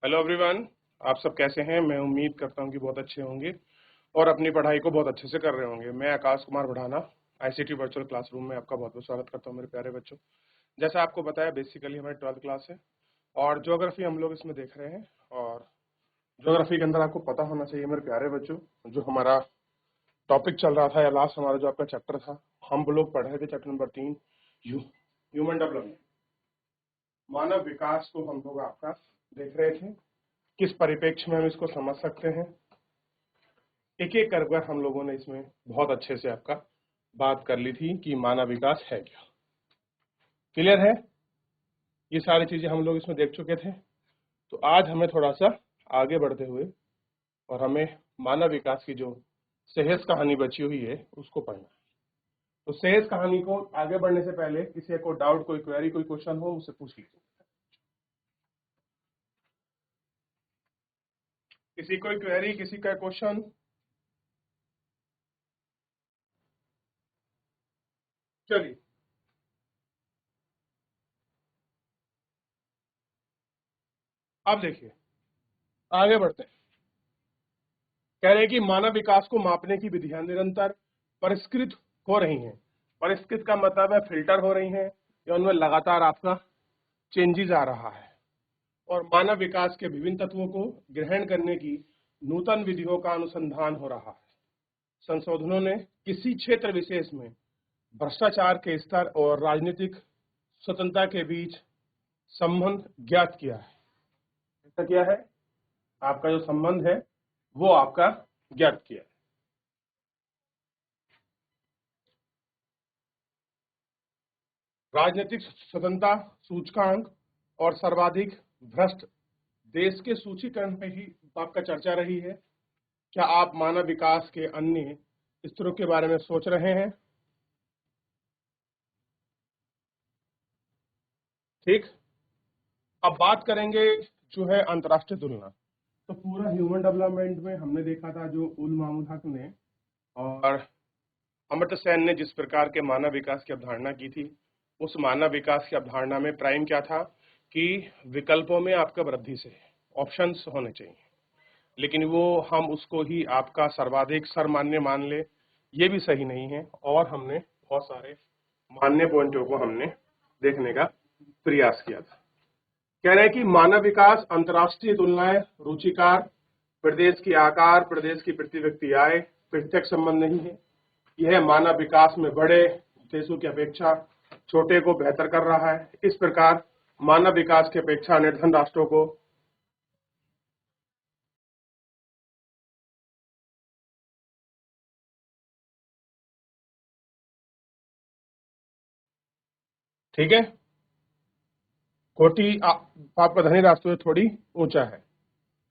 Hello everyone. आप सब कैसे हैं? मैं उम्मीद करता हूं कि बहुत अच्छे होंगे और अपनी पढ़ाई को बहुत अच्छे से कर रहे होंगे। मैं आकाश कुमार बढ़ाना आईसीटी वर्चुअल क्लासरूम में आपका बहुत बहुत स्वागत करता हूं मेरे प्यारे बच्चों। जैसा आपको बताया, बेसिकली हमारी 12th क्लास है और ज्योग्राफी हम लोग इसमें देख रहे हैं। और ज्योग्राफी के अंदर आपको पता होना चाहिए मेरे प्यारे बच्चों, जो हमारा टॉपिक चल रहा था या लास्ट हमारा जो आपका चैप्टर था, हम लोग पढ़ रहे थे चैप्टर नंबर 3, ह्यूमन डेवलपमेंट, मानव विकास को हम लोग आपका देख रहे थे। किस परिप्रेक्ष्य में हम इसको समझ सकते हैं, एक एक कर हम लोगों ने इसमें बहुत अच्छे से आपका बात कर ली थी कि मानव विकास है क्या। क्लियर है? ये सारी चीजें हम लोग इसमें देख चुके थे। तो आज हमें थोड़ा सा आगे बढ़ते हुए और हमें मानव विकास की जो सेहस कहानी बची हुई है उसको पढ़ना है। तो सेहस कहानी को आगे बढ़ने से पहले किसी को डाउट, कोई क्वेरी, कोई क्वेश्चन हो मुझसे पूछ लीजिए। किसी कोई क्वेरी, किसी का क्वेश्चन? चलिए अब देखिए, आगे बढ़ते हैं। कह रहे हैं कि मानव विकास को मापने की विधियां निरंतर परिष्कृत हो रही हैं। परिष्कृत का मतलब है फिल्टर हो रही हैं या उनमें लगातार आपका चेंजेस आ रहा है। और मानव विकास के विभिन्न तत्वों को ग्रहण करने की नूतन विधियों का अनुसंधान हो रहा है। संशोधनों ने किसी क्षेत्र विशेष में भ्रष्टाचार के स्तर और राजनीतिक स्वतंत्रता के बीच संबंध ज्ञात किया है। ऐसा किया है, आपका जो संबंध है वो आपका ज्ञात किया है। राजनीतिक स्वतंत्रता सूचकांक और सर्वाधिक भ्रष्ट देश के सूचीकरण पे ही आपका चर्चा रही है। क्या आप मानव विकास के अन्य स्तरों के बारे में सोच रहे हैं? ठीक, अब बात करेंगे जो है अंतर्राष्ट्रीय तुलना। तो पूरा ह्यूमन डेवलपमेंट में हमने देखा था जो उल मामूद हक ने और अमर्त्य सेन ने जिस प्रकार के मानव विकास की अवधारणा की थी, उस मानव विकास की अवधारणा में प्राइम क्या था कि विकल्पों में आपका वृद्धि से ऑप्शंस होने चाहिए, लेकिन वो हम उसको ही आपका सर्वाधिक सर्वमान्य मान ले, ये भी सही नहीं है। और हमने बहुत सारे मान्य पॉइंटों को हमने देखने का प्रयास किया था। कह रहे हैं कि मानव विकास अंतर्राष्ट्रीय तुलनाएं रुचिकार प्रदेश की आकार, प्रदेश की प्रति व्यक्ति आय प्रत्यक्ष संबंध नहीं है। यह मानव विकास में बड़े देशों की अपेक्षा छोटे को बेहतर कर रहा है। इस प्रकार मानव विकास की अपेक्षा निर्धन राष्ट्रों को ठीक है, कोटि आपका धनी राष्ट्रों से थोड़ी ऊंचा है।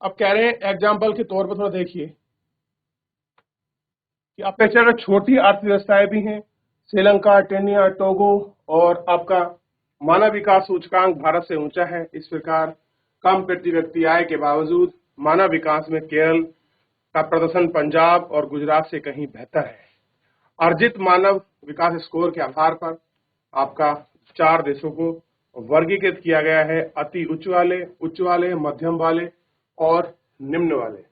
अब कह रहे हैं एग्जाम्पल के तौर पर थोड़ा देखिए कि अपेक्षा में छोटी अर्थव्यवस्थाएं भी हैं। श्रीलंका, टेनिया, टोगो और आपका मानव विकास सूचकांक भारत से ऊंचा है। इस प्रकार कम प्रति व्यक्ति आय के बावजूद मानव विकास में केरल का प्रदर्शन पंजाब और गुजरात से कहीं बेहतर है। अर्जित मानव विकास स्कोर के आधार पर आपका 4 देशों को वर्गीकृत किया गया है: अति उच्च वाले, मध्यम वाले और निम्न वाले।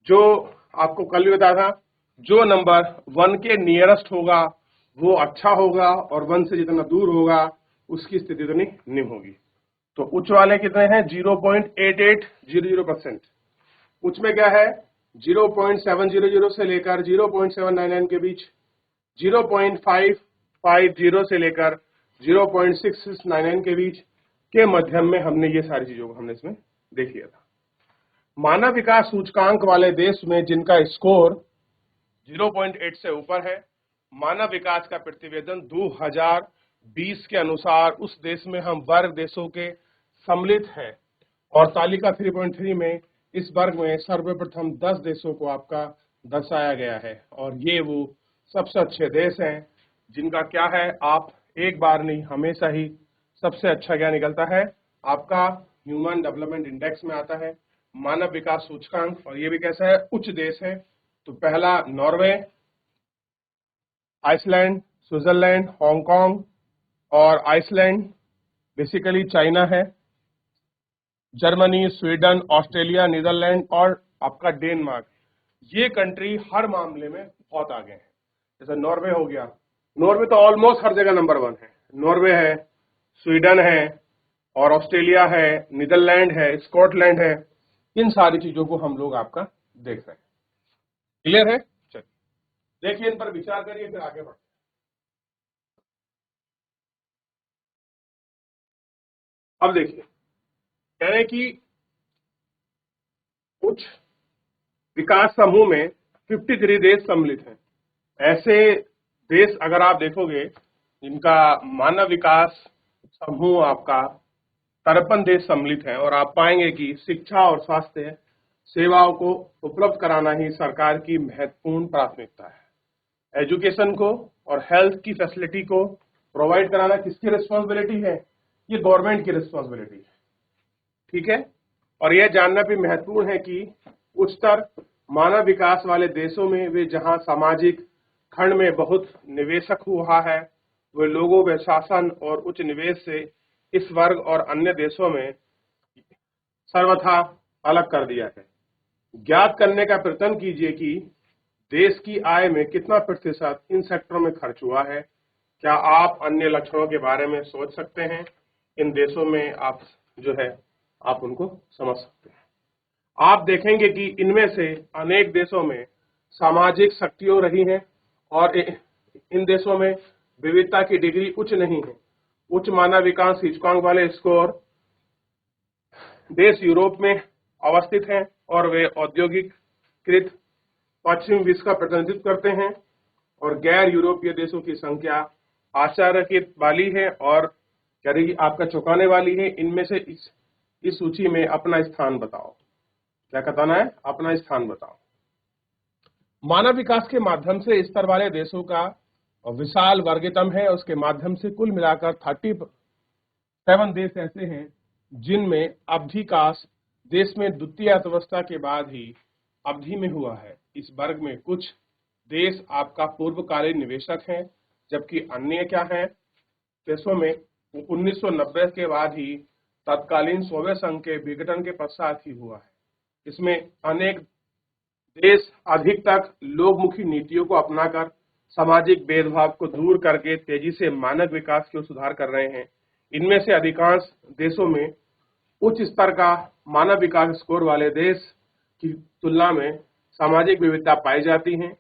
जो आपको कल भी बताया था, जो नंबर 1 के नियरेस्ट होगा वो अच्छा होगा और 1 से जितना दूर होगा उसकी स्थिति उतनी निम्न होगी। तो उच्च वाले कितने हैं? 0.8800%। उच्च में क्या है? 0.700 से लेकर 0.799 के बीच, 0.550 से लेकर 0.6699 के बीच के मध्यम में हमने ये सारी चीजों को हमने इसमें देख लिया था। मानव विकास सूचकांक वाले देश में जिनका स्कोर 0.8 से ऊपर है, मानव विकास का प्रतिवेदन 2020 के अनुसार उस देश में हम वर्ग देशों के सम्मिलित है। और तालिका 3.3 में इस वर्ग में सर्वप्रथम 10 देशों को आपका दर्शाया गया है और ये वो सबसे अच्छे देश हैं जिनका क्या है, आप एक बार नहीं हमेशा ही सबसे अच्छा क्या निकलता है, आपका ह्यूमन डेवलपमेंट इंडेक्स में आता है मानव विकास सूचकांक। और ये भी कैसा है? उच्च देश है। तो पहला नॉर्वे, आइसलैंड, स्विट्जरलैंड, हांगकांग और आइसलैंड बेसिकली चाइना है। जर्मनी, स्वीडन, ऑस्ट्रेलिया, नीदरलैंड और आपका डेनमार्क, ये कंट्री हर मामले में बहुत आगे हैं। जैसे नॉर्वे हो गया, नॉर्वे तो ऑलमोस्ट हर जगह नंबर 1 है। नॉर्वे है, स्वीडन है और ऑस्ट्रेलिया है, नीदरलैंड है, स्कॉटलैंड है। इन सारी चीजों को हम लोग आपका देख रहे हैं। क्लियर है? चलिए देखिए, इन पर विचार करिए, फिर आगे बढ़ते हैं। अब देखिए, कह रहे हैं कि उच्च विकास समूह में 53 देश सम्मिलित हैं। ऐसे देश अगर आप देखोगे जिनका मानव विकास समूह आपका 53 देश सम्मिलित है, और आप पाएंगे कि शिक्षा और स्वास्थ्य सेवाओं को उपलब्ध कराना ही सरकार की महत्वपूर्ण प्राथमिकता है। एजुकेशन को और हेल्थ की फैसिलिटी को प्रोवाइड कराना किसकी रिस्पॉन्सिबिलिटी है? ये गवर्नमेंट की रिस्पॉन्सिबिलिटी है। ठीक है, और यह जानना भी महत्वपूर्ण है कि उच्चतर मानव विकास वाले देशों में वे जहां सामाजिक खंड में बहुत निवेशक हुआ है, वे लोगों में शासन और उच्च निवेश से इस वर्ग और अन्य देशों में सर्वथा अलग कर दिया है। ज्ञात करने का प्रयत्न कीजिए कि देश की आय में कितना प्रतिशत इन सेक्टरों में खर्च हुआ है। क्या आप अन्य लक्षणों के बारे में सोच सकते हैं? इन देशों में आप जो है आप उनको समझ सकते हैं। आप देखेंगे कि इनमें से अनेक देशों में सामाजिक शक्तियां रही हैं और इन देशों में विविधता की डिग्री उच्च नहीं है। उच्च मानव विकास सूचकांक वाले स्कोर देश यूरोप में अवस्थित हैं और वे औद्योगिकीकृत पश्चिम विश्व का प्रतिनिधित्व करते हैं, और गैर यूरोपीय देशों की संख्या आश्चर्यचकित वाली है और यदि आपका चौंकाने वाली है। इनमें से इस सूची में अपना स्थान बताओ। क्या बताना है? अपना स्थान बताओ। मानव विकास के माध्यम से स्तर वाले देशों का विशाल वर्गीतम है। उसके माध्यम से कुल मिलाकर 37 देश ऐसे हैं जिनमें अवधिकाश देश में द्वितीय अर्थव्यवस्था के बाद ही अवधि में हुआ है। इस वर्ग में कुछ देश आपका पूर्वकालीन निवेशक हैं, जबकि अन्य क्या हैं? देशों में 1990 के बाद ही तत्कालीन सोवियत संघ के विघटन के पश्चात ही हुआ है। इसमें अनेक देश अधिक तक लोकमुखी नीतियों को अपनाकर सामाजिक भेदभाव को दूर करके तेजी से मानव विकास की ओर सुधार कर रहे हैं। इनमें से अधिकांश देशों में उच्च स्तर का मानव विकास स्कोर वाले देश की तुलना में सामाजिक विविधता पाई जाती है।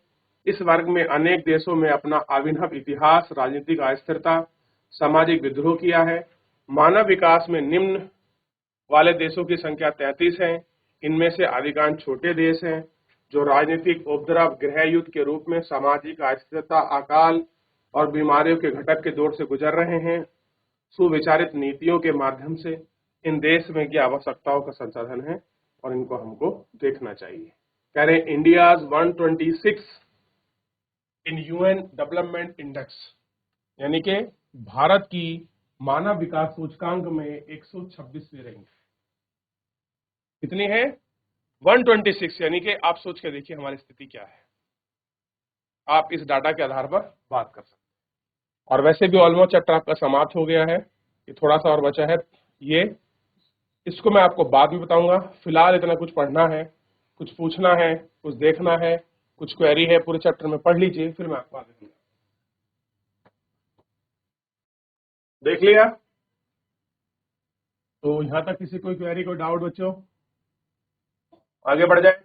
इस वर्ग में अनेक देशों में अपना अभिनव इतिहास, राजनीतिक अस्थिरता, सामाजिक विद्रोह किया है। मानव विकास में निम्न वाले देशों की संख्या 33 है। इनमें से अधिकांश छोटे देश हैं जो राजनीतिक उपद्रव, गृह युद्ध के रूप में सामाजिक अस्थिरता, अकाल और बीमारियों के घटक के दौर से गुजर रहे हैं। सुविचारित नीतियों के माध्यम से इन देश में की आवश्यकताओं का संसाधन है और इनको हमको देखना चाहिए। कह रहे इंडियाज 126 इन यूएन डेवलपमेंट इंडेक्स, यानी कि भारत की मानव विकास सूचकांक में 126वीं रैंक। कितनी है? 126। यानी कि आप सोच के देखिए हमारी स्थिति क्या है। आप इस डाटा के आधार पर बात कर सकते हैं। और वैसे भी ऑलमोस्ट चैप्टर आपका समाप्त हो गया है, ये थोड़ा सा और बचा है। ये इसको मैं आपको बाद में बताऊंगा। फिलहाल इतना कुछ पढ़ना है, कुछ पूछना है, कुछ देखना है, कुछ क्वेरी है पूरे चैप्टर में, पढ़ लीजिए, फिर मैं आपको आगे दूंगा। देख लिया? तो यहां तक किसी कोई क्वेरी, कोई डाउट बच्चों? आगे बढ़ जाए।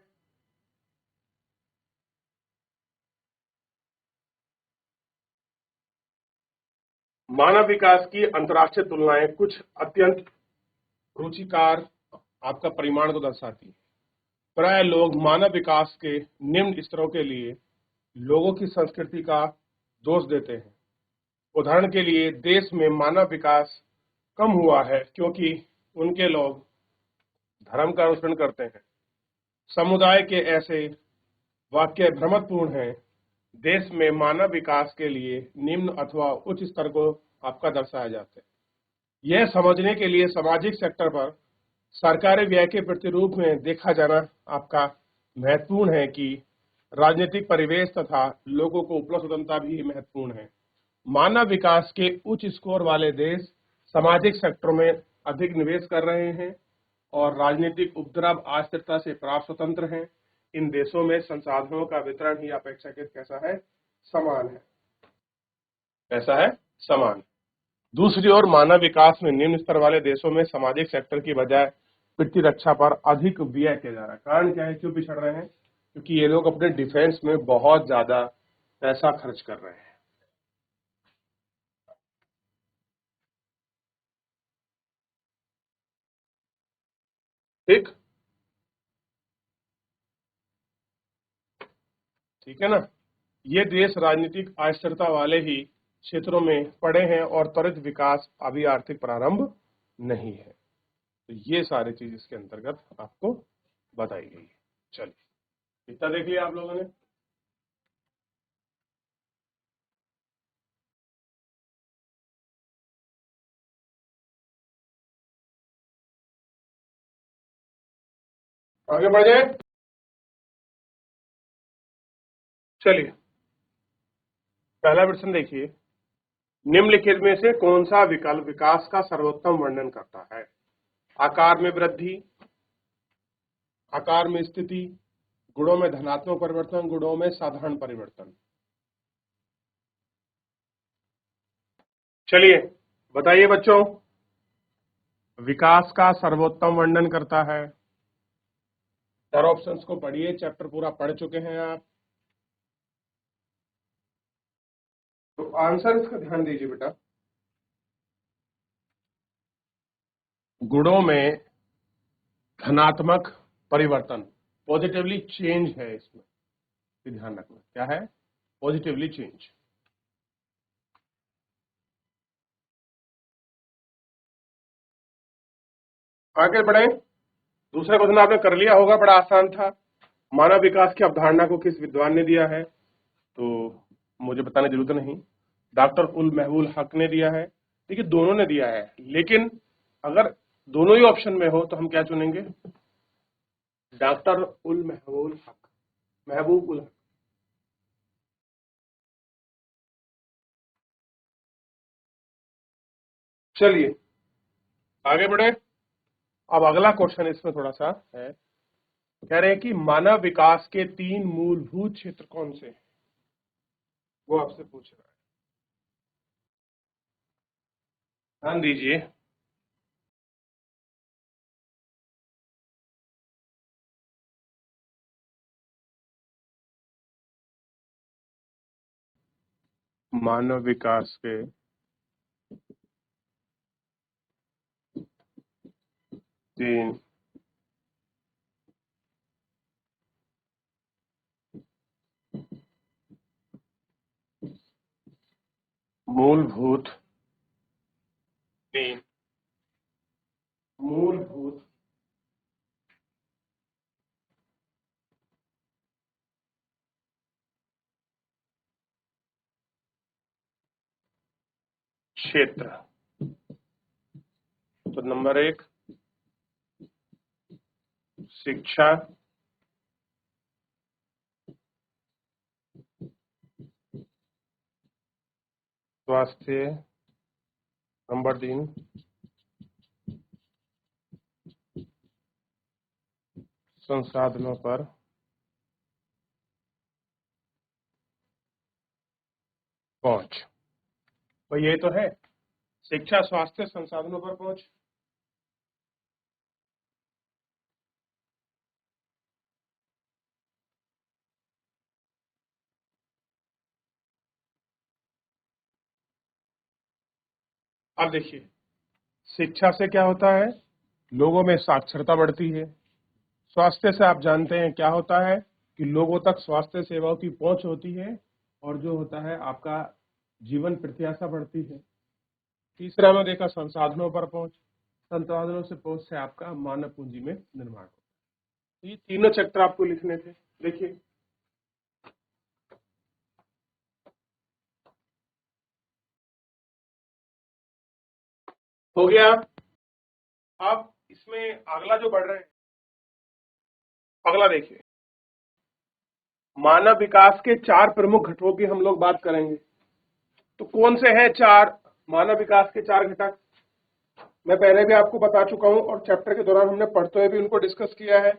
मानव विकास की अंतर्राष्ट्रीय तुलनाएं कुछ अत्यंत रुचिकार आपका परिमाण को दर्शाती है। प्राय लोग मानव विकास के निम्न स्तरों के लिए लोगों की संस्कृति का दोष देते हैं। उदाहरण के लिए, देश में मानव विकास कम हुआ है क्योंकि उनके लोग धर्म का अनुसरण करते हैं। समुदाय के ऐसे वाक्य भ्रमपूर्ण हैं। देश में मानव विकास के लिए निम्न अथवा उच्च स्तर को आपका दर्शाया जाता है। यह समझने के लिए सामाजिक सेक्टर पर सरकारी व्यय के प्रतिरूप में देखा जाना आपका महत्वपूर्ण है कि राजनीतिक परिवेश तथा लोगों को उपलब्ध स्वतंत्रता भी महत्वपूर्ण है। मानव विकास के उच्च स्कोर वाले देश सामाजिक सेक्टरों में अधिक निवेश कर रहे हैं। और राजनीतिक उपद्रव अस्थिरता से प्राप्त स्वतंत्र हैं। इन देशों में संसाधनों का वितरण ही अपेक्षाकृत कैसा है? समान है। कैसा है? समान। दूसरी ओर मानव विकास में निम्न स्तर वाले देशों में सामाजिक सेक्टर की बजाय प्रतिरक्षा पर अधिक व्यय किया जा रहा है। कारण क्या है? क्यों पिछड़ रहे हैं? क्योंकि ये लोग अपने डिफेंस में बहुत ज्यादा पैसा खर्च कर रहे हैं। ठीक ठीक है ना। ये देश राजनीतिक अस्थिरता वाले ही क्षेत्रों में पड़े हैं और त्वरित विकास अभी आर्थिक प्रारंभ नहीं है। तो ये सारी चीज इसके अंतर्गत आपको बताई गई है। चलिए, इतना देख लिया आप लोगों ने। आगे बढ़ जाए। चलिए, पहला प्रश्न देखिए। निम्नलिखित में से कौन सा विकल्प विकास का सर्वोत्तम वर्णन करता है? आकार में वृद्धि, आकार में स्थिति, गुणों में धनात्मक परिवर्तन, गुणों में साधारण परिवर्तन। चलिए बताइए बच्चों, विकास का सर्वोत्तम वर्णन करता है। चार ऑप्शंस को पढ़िए, चैप्टर पूरा पढ़ चुके हैं आप। तो आंसर इसका ध्यान दीजिए बेटा। गुणों में धनात्मक परिवर्तन, पॉजिटिवली चेंज है इसमें, ये ध्यान रखना। क्या है? Positively change. आगे बढ़े। दूसरा क्वेश्चन आपने कर लिया होगा, बड़ा आसान था। मानव विकास की अवधारणा को किस विद्वान ने दिया है? तो मुझे बताने की जरूरत नहीं, डॉक्टर उल महबूल हक ने दिया है। देखिए, दोनों ने दिया है, लेकिन अगर दोनों ही ऑप्शन में हो तो हम क्या चुनेंगे? डॉक्टर उल महबूल हक, महबूब उल हक। चलिए आगे बढ़े। अब अगला क्वेश्चन इसमें थोड़ा सा है, कह रहे हैं कि मानव विकास के 3 मूलभूत क्षेत्र कौन से हैं? वो आपसे पूछ रहा है, ध्यान दीजिए। मानव विकास के 3 मूलभूत 3 मूलभूत क्षेत्र। तो नंबर 1 शिक्षा, स्वास्थ्य, नंबर 3 संसाधनों पर पहुंच। तो ये तो है, शिक्षा, स्वास्थ्य, संसाधनों पर पहुंच। अब देखिए, शिक्षा से क्या होता है? लोगों में साक्षरता बढ़ती है। स्वास्थ्य से आप जानते हैं क्या होता है कि लोगों तक स्वास्थ्य सेवाओं की पहुंच होती है, और जो होता है आपका जीवन प्रत्याशा बढ़ती है। तीसरा में देखा संसाधनों पर पहुंच, संसाधनों से पहुंच से आपका मानव पूंजी में निर्माण होता है। ये तीनों चैप्टर आपको लिखने थे। देखिए, हो गया। अब इसमें अगला जो बढ़ रहे हैं, अगला देखिए, मानव विकास के 4 प्रमुख घटकों की हम लोग बात करेंगे। तो कौन से हैं 4 मानव विकास के 4 घटक? मैं पहले भी आपको बता चुका हूं और चैप्टर के दौरान हमने पढ़ते हुए भी उनको डिस्कस किया है।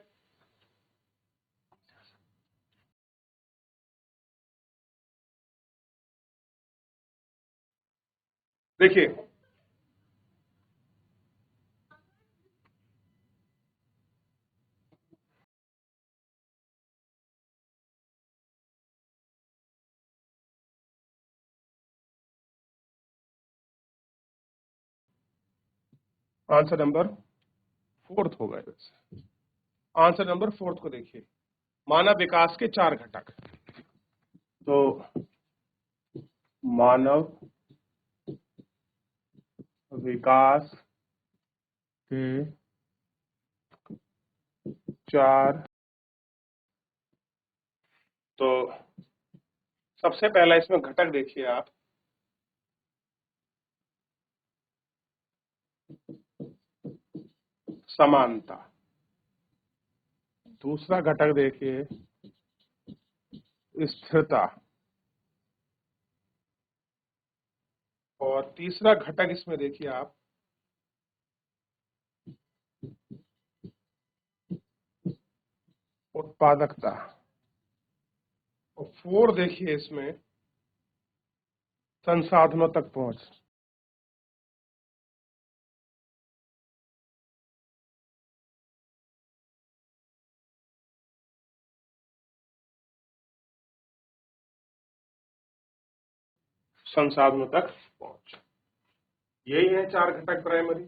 देखिए, आंसर नंबर फोर्थ होगा वैसे। आंसर नंबर फोर्थ को देखिए, मानव विकास के 4 घटक। तो मानव विकास के 4। तो सबसे पहला इसमें घटक देखिए आप, समानता। दूसरा घटक देखिए, स्थिरता। और तीसरा घटक इसमें देखिए आप, उत्पादकता। और फोर देखिए इसमें, संसाधनों तक पहुंच। संसाधनों तक पहुंच, यही है 4 घटक प्राइमरी।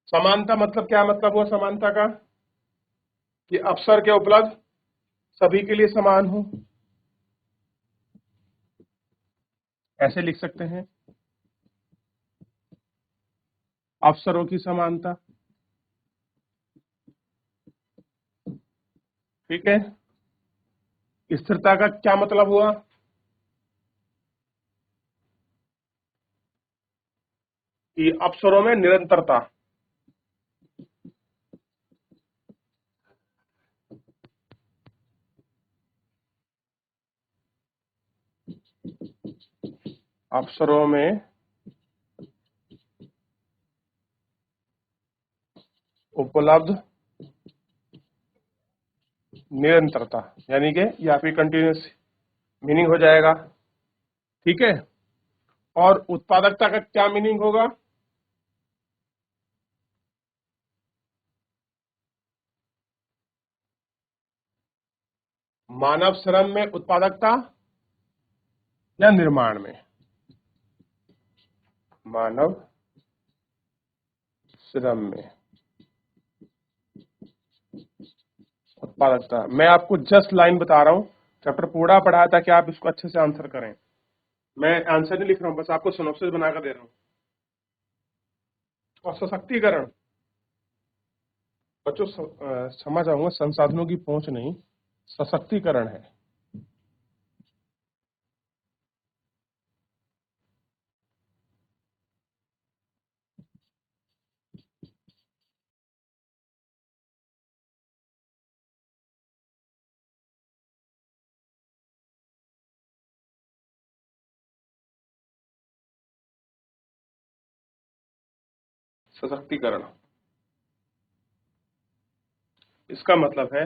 समानता मतलब क्या मतलब हुआ समानता का, कि अवसर के उपलब्ध सभी के लिए समान हो। ऐसे लिख सकते हैं, अवसरों की समानता। ठीक है। स्थिरता का क्या मतलब हुआ, कि अवसरों में निरंतरता। अवसरों में उपलब्ध निरंतरता, यानी कि या फिर कंटिन्यूस मीनिंग हो जाएगा। ठीक है। और उत्पादकता का क्या मीनिंग होगा, मानव श्रम में उत्पादकता या निर्माण में। मानव श्रम में उत्पादकता। मैं आपको जस्ट लाइन बता रहा हूं, चैप्टर पूरा पढ़ाया था कि आप इसको अच्छे से आंसर करें। मैं आंसर नहीं लिख रहा हूं, बस आपको सिनॉप्सिस बनाकर दे रहा हूं। और सशक्तिकरण, बच्चों समझ आऊंगा, संसाधनों की पहुंच नहीं, सशक्तिकरण है। सशक्तिकरण, इसका मतलब है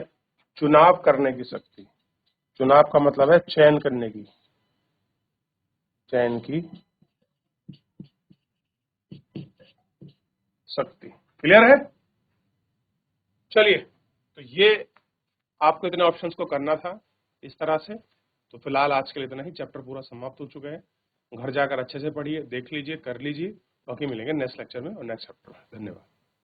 चुनाव करने की शक्ति। चुनाव का मतलब है चयन करने की, चयन की शक्ति। क्लियर है। चलिए, तो ये आपको इतने ऑप्शंस को करना था इस तरह से। तो फिलहाल आज के लिए इतना ही, चैप्टर पूरा समाप्त हो चुका है। घर जाकर अच्छे से पढ़िए, देख लीजिए, कर लीजिए। बाकी मिलेंगे नेक्स्ट लेक्चर में और नेक्स्ट चैप्टर में। धन्यवाद।